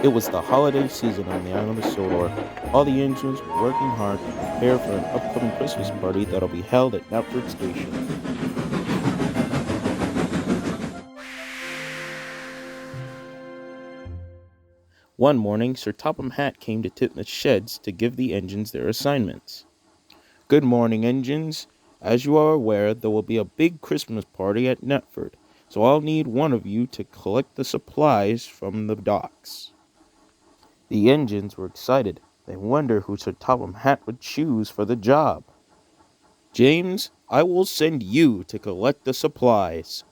It was the holiday season on the island of Sodor. All the engines were working hard to prepare for an upcoming Christmas party that'll be held at Knapford Station. One morning, Sir Topham Hatt came to tip the sheds to give the engines their assignments. "Good morning, engines. As you are aware, there will be a big Christmas party at Knapford, so I'll need one of you to collect the supplies from the docks." The engines were excited. They wondered who Sir Topham Hatt would choose for the job. "James, I will send you to collect the supplies."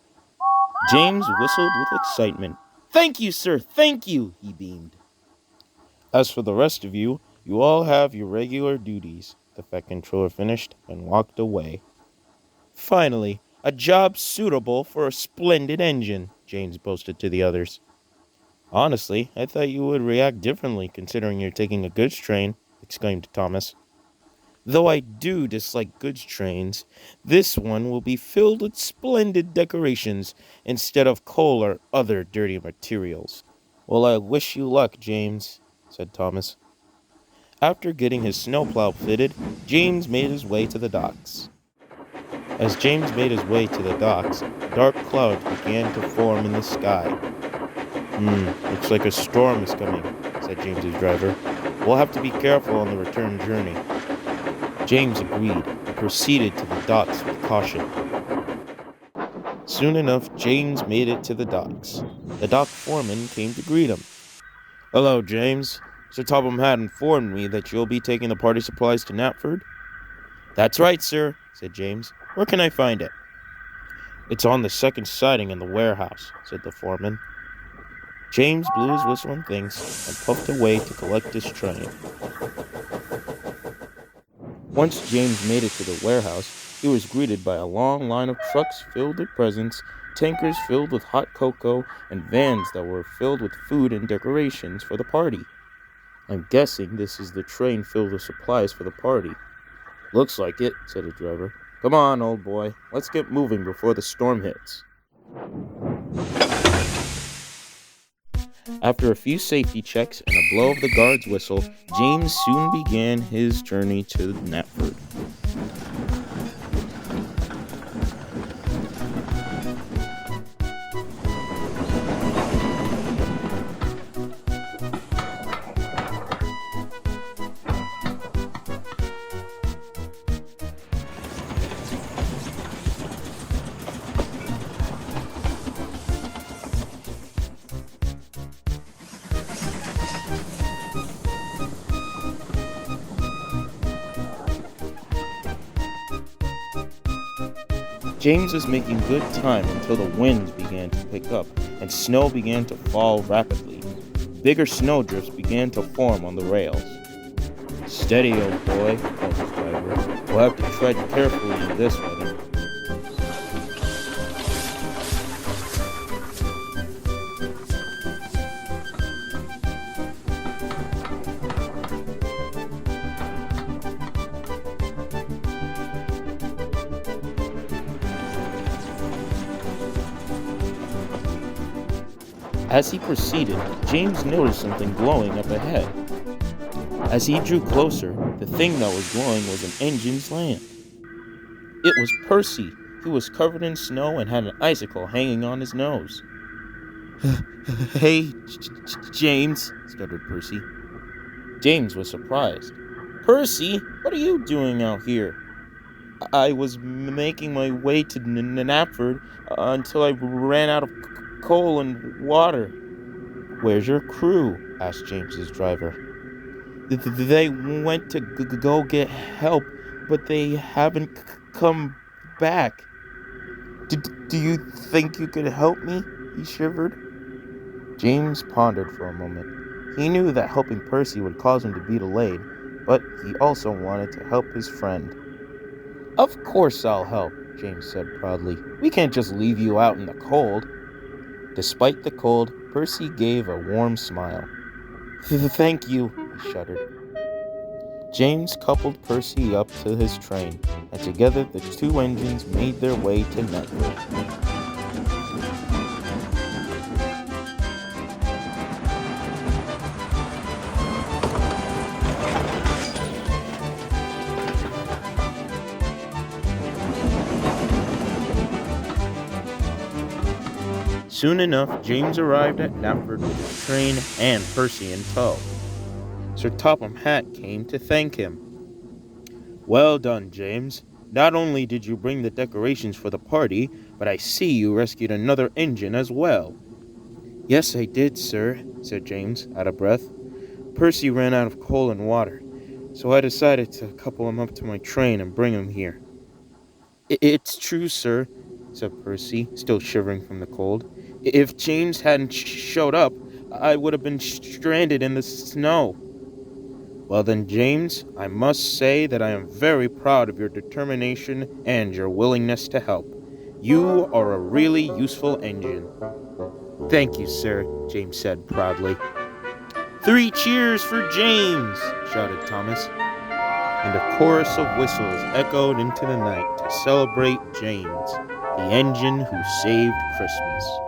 James whistled with excitement. "Thank you, sir, thank you," he beamed. "As for the rest of you, you all have your regular duties," the Fat Controller finished and walked away. "Finally, a job suitable for a splendid engine," James boasted to the others. "Honestly, I thought you would react differently considering you're taking a goods train," exclaimed Thomas. "Though I do dislike goods trains, this one will be filled with splendid decorations instead of coal or other dirty materials." "Well, I wish you luck, James," said Thomas. After getting his snowplow fitted, James made his way to the docks. As James made his way to the docks, dark clouds began to form in the sky. Looks like a storm is coming," said James's driver. "We'll have to be careful on the return journey." James agreed and proceeded to the docks with caution. Soon enough, James made it to the docks. The dock foreman came to greet him. "Hello, James. Sir Topham Hatt informed me that you'll be taking the party supplies to Knapford." "That's right, sir," said James. "Where can I find it?" "It's on the second siding in the warehouse," said the foreman. James blew his whistle and things and puffed away to collect his train. Once James made it to the warehouse, he was greeted by a long line of trucks filled with presents, tankers filled with hot cocoa, and vans that were filled with food and decorations for the party. "I'm guessing this is the train filled with supplies for the party." "Looks like it," said the driver. "Come on, old boy. Let's get moving before the storm hits." After a few safety checks and a blow of the guard's whistle, James soon began his journey to Knapford. James was making good time until the winds began to pick up and snow began to fall rapidly. Bigger snowdrifts began to form on the rails. "Steady, old boy," called his driver. "We'll have to tread carefully in this weather." As he proceeded, James noticed something glowing up ahead. As he drew closer, the thing that was glowing was an engine's lamp. It was Percy. He was covered in snow and had an icicle hanging on his nose. "Hey, James," stuttered Percy. James was surprised. "Percy, what are you doing out here?" "I was making my way to Knapford until I ran out of coal and water." "Where's your crew?" asked James's driver. "They went to go get help, but they haven't come back." Do you think you could help me?" he shivered. James pondered for a moment. He knew that helping Percy would cause him to be delayed, but he also wanted to help his friend. "Of course I'll help," James said proudly. "We can't just leave you out in the cold." Despite the cold, Percy gave a warm smile. "Thank you," he shuddered. James coupled Percy up to his train, and together the two engines made their way to Knapford. Soon enough, James arrived at Knapford with his train and Percy in tow. Sir Topham Hatt came to thank him. "Well done, James. Not only did you bring the decorations for the party, but I see you rescued another engine as well." "Yes, I did, sir," said James, out of breath. "Percy ran out of coal and water, so I decided to couple him up to my train and bring him here." "It's true, sir," said Percy, still shivering from the cold. "If James hadn't showed up, I would have been stranded in the snow." "Well then, James, I must say that I am very proud of your determination and your willingness to help. You are a really useful engine." "Thank you, sir," James said proudly. "Three cheers for James!" shouted Thomas, and a chorus of whistles echoed into the night to celebrate James, the engine who saved Christmas.